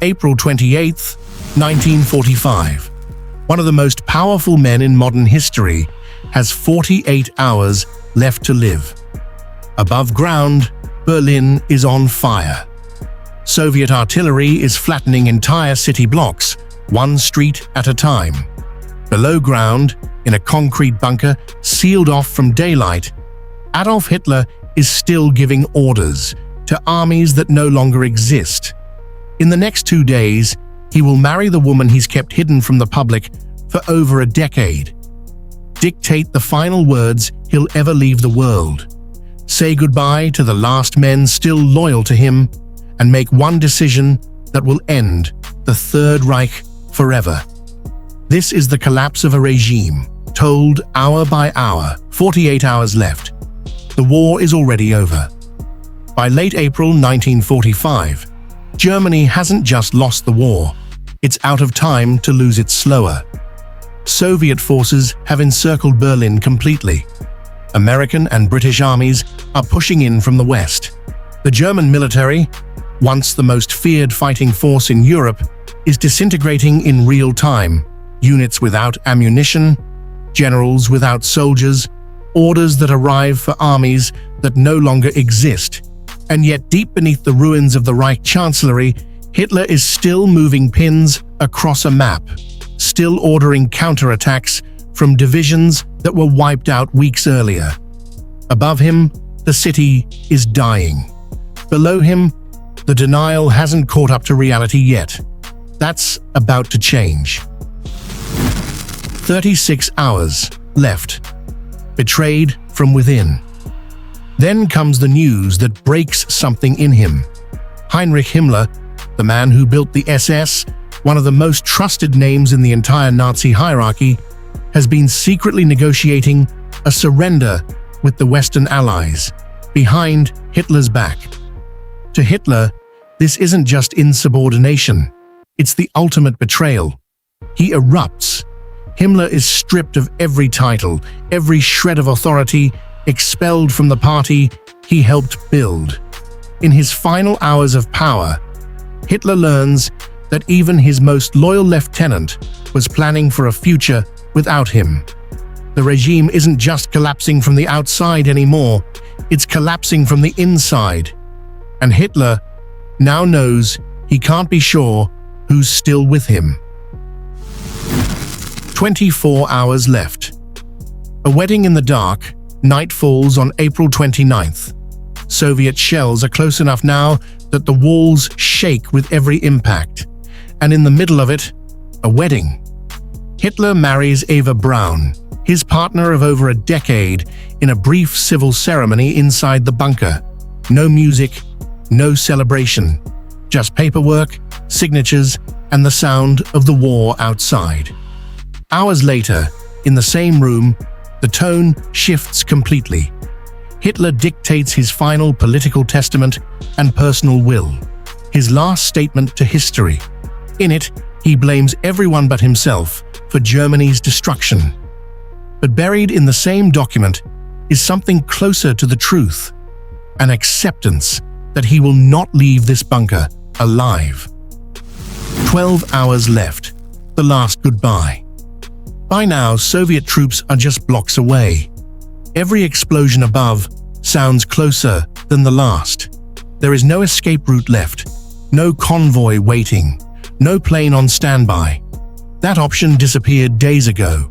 April 28, 1945. One of the most powerful men in modern history has 48 hours left to live. Above ground, Berlin is on fire. Soviet artillery is flattening entire city blocks, one street at a time. Below ground, in a concrete bunker sealed off from daylight, Adolf Hitler is still giving orders to armies that no longer exist. In the next 2 days, he will marry the woman he's kept hidden from the public for over a decade, dictate the final words he'll ever leave the world, say goodbye to the last men still loyal to him, and make one decision that will end the Third Reich forever. This is the collapse of a regime, told hour by hour, 48 hours left. The war is already over. By late April 1945, Germany hasn't just lost the war, it's out of time to lose it slower. Soviet forces have encircled Berlin completely. American and British armies are pushing in from the west. The German military, once the most feared fighting force in Europe, is disintegrating in real time. Units without ammunition, generals without soldiers, orders that arrive for armies that no longer exist. And yet deep beneath the ruins of the Reich Chancellery, Hitler is still moving pins across a map, still ordering counterattacks from divisions that were wiped out weeks earlier. Above him, the city is dying. Below him, the denial hasn't caught up to reality yet. That's about to change. 36 hours left. Betrayed from within. Then comes the news that breaks something in him. Heinrich Himmler, the man who built the SS, one of the most trusted names in the entire Nazi hierarchy, has been secretly negotiating a surrender with the Western Allies, behind Hitler's back. To Hitler, this isn't just insubordination, it's the ultimate betrayal. He erupts. Himmler is stripped of every title, every shred of authority, expelled from the party he helped build. In his final hours of power, Hitler learns that even his most loyal lieutenant was planning for a future without him. The regime isn't just collapsing from the outside anymore, it's collapsing from the inside. And Hitler now knows he can't be sure who's still with him. 24 hours left. A wedding in the dark, night falls on April 29th. Soviet shells are close enough now that the walls shake with every impact. And in the middle of it, a wedding. Hitler marries Eva Braun, his partner of over a decade, in a brief civil ceremony inside the bunker. No music, no celebration, just paperwork, signatures, and the sound of the war outside. Hours later, in the same room, the tone shifts completely. Hitler dictates his final political testament and personal will, his last statement to history. In it, he blames everyone but himself for Germany's destruction. But buried in the same document is something closer to the truth, an acceptance that he will not leave this bunker alive. 12 hours left, the last goodbye. By now, Soviet troops are just blocks away. Every explosion above sounds closer than the last. There is no escape route left, no convoy waiting, no plane on standby. That option disappeared days ago.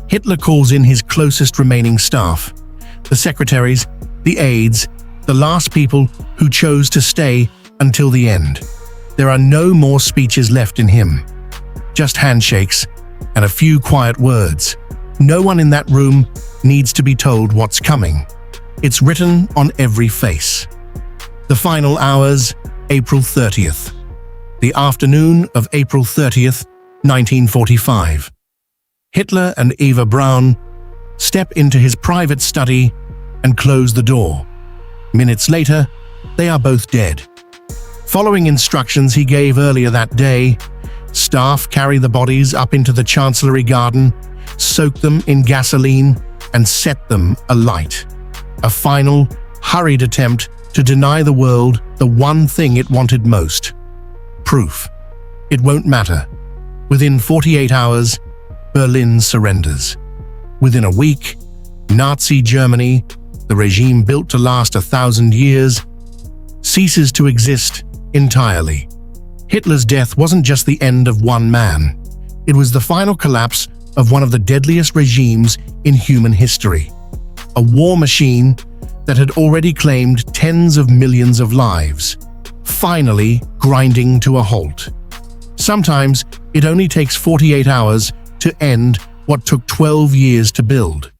Hitler calls in his closest remaining staff, the secretaries, the aides, the last people who chose to stay until the end. There are no more speeches left in him, just handshakes and a few quiet words. No one in that room needs to be told what's coming. It's written on every face. The final hours, April 30th. The afternoon of April 30th, 1945. Hitler and Eva Braun step into his private study and close the door. Minutes later, they are both dead. Following instructions he gave earlier that day, staff carry the bodies up into the Chancellery garden, soak them in gasoline, and set them alight. A final, hurried attempt to deny the world the one thing it wanted most: proof. It won't matter. Within 48 hours, Berlin surrenders. Within a week, Nazi Germany, the regime built to last 1,000 years, ceases to exist entirely. Hitler's death wasn't just the end of one man. It was the final collapse of one of the deadliest regimes in human history. A war machine that had already claimed tens of millions of lives, finally grinding to a halt. Sometimes it only takes 48 hours to end what took 12 years to build.